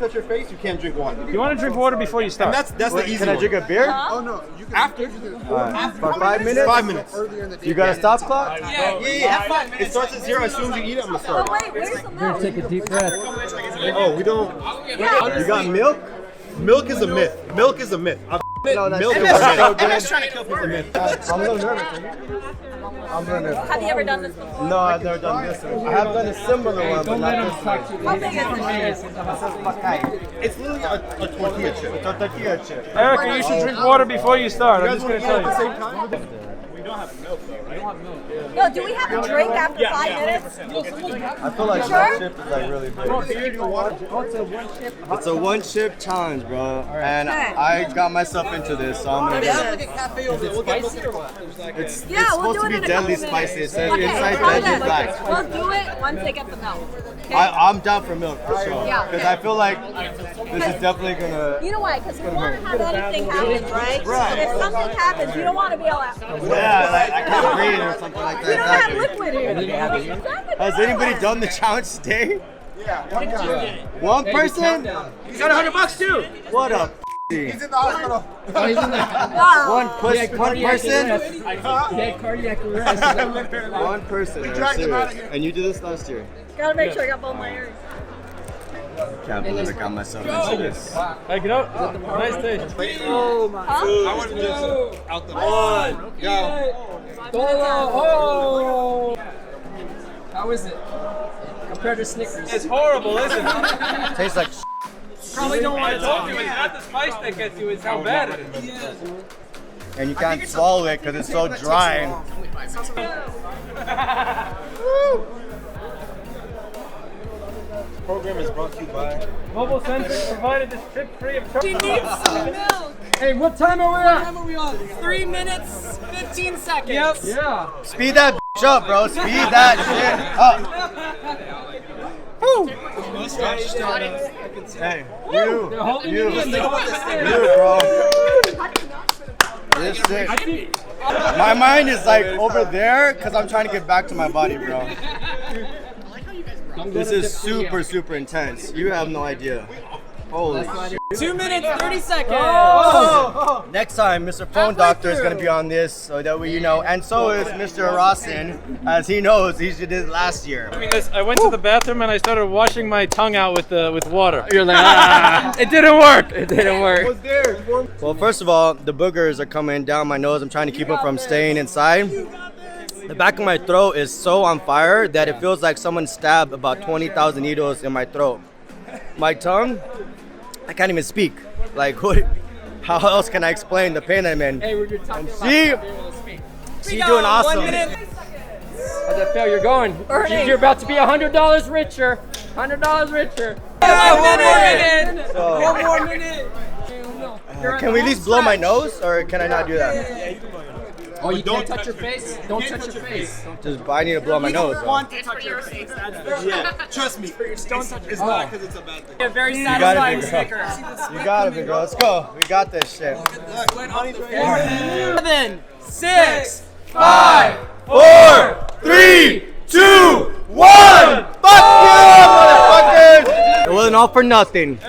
touch your face, you can't drink water. You want to drink water before you start. And that's the easy one. Can I drink a beer? Oh no, you can After? For 5 minutes? 5 minutes. You got a stop clock? Yeah. It starts at 0. As soon as you eat it, I'm gonna start. Oh wait, where's the milk? Take a deep breath. Oh, we don't. You got milk? Milk is a myth. Milk is a myth. No, that's Milk so is good. so good. MS trying to kill people. I'm a little nervous. I'm a little nervous. Have you ever done this before? No, I've never done this one. I have done a similar one, but not this one. How big is it? Paqui. It's literally a tortilla chip. It's a tortilla chip. Erica, you should drink water before you start. I'm just going to tell at the you. same time? We don't have milk though, right? No, do we have a drink after 5 minutes? I feel like that chip is like really big. It's a one chip challenge, bro. And I got myself into this, so I'm gonna do it. It's supposed to be deadly spicy. It says inside deadly black. We'll do it once they get the milk. Okay? I'm down for milk for sure. Yeah. Because I feel like this is definitely gonna. You know why? Because we want to have anything happen, right? Right. If something happens, you don't want to be all out. Yeah, like I can't breathe or something like We don't have that. liquid here. Has anybody done the challenge today? Yeah. One person? You got $100 too. What up? He's in the hospital. Oh, he's in there. One person? Yeah, cardiac arrest. One person. dragged him out of here. And you did this last year? Gotta make sure I got both my ears. Can't believe I got myself into this. Hey, get up. Nice taste. I would have just out the one. Oh! How is it? Compared to Snickers. It's horrible, isn't it? Tastes like Probably don't want to talk to you. It's not the spice that gets you, it's how bad it is. and you can't swallow it because it's so dry. Program is brought to you by Mobile Sentrix provided this trip free of charge. She needs some milk. Hey, what time are we at? What time are we on? 3 minutes, 15 seconds. Yep. Yeah. Speed that bitch up, bro. Speed that shit up. Woo. Hey, you, bro. This shit. My mind is like over there because I'm trying to get back to my body, bro. This is super, super intense. You have no idea. Holy shit. 2 minutes, 30 seconds. Next time, Mr. Phone Doctor is going to be on this so that we, and so is Mr. Rawson, as he knows he did it last year. I went to the bathroom and I started washing my tongue out with water. You're like, it didn't work. It didn't work. Well, first of all, the boogers are coming down my nose. I'm trying to keep them from staying inside. The back of my throat is so on fire that it feels like someone stabbed about 20,000 needles in my throat. My tongue, I can't even speak. Like, how else can I explain the pain I'm in? Hey, we're talking She's doing awesome. 1 minute. How's that feel? You're going. Burning. You're about to be $100 richer. $100 richer. One more minute. Can we at least blow my nose, or can I not do that? Oh, you can't touch your face? Don't touch your face. I need to blow my nose. To touch your face. Yeah, trust me. Don't touch it. It's not because it's a bad thing. A very You got satisfying it, Snicker. You got it, big girl. Let's go. We got this shit. 7, 6, 5, 4, 3, 2, 1. Fuck you, motherfuckers! It wasn't all for nothing.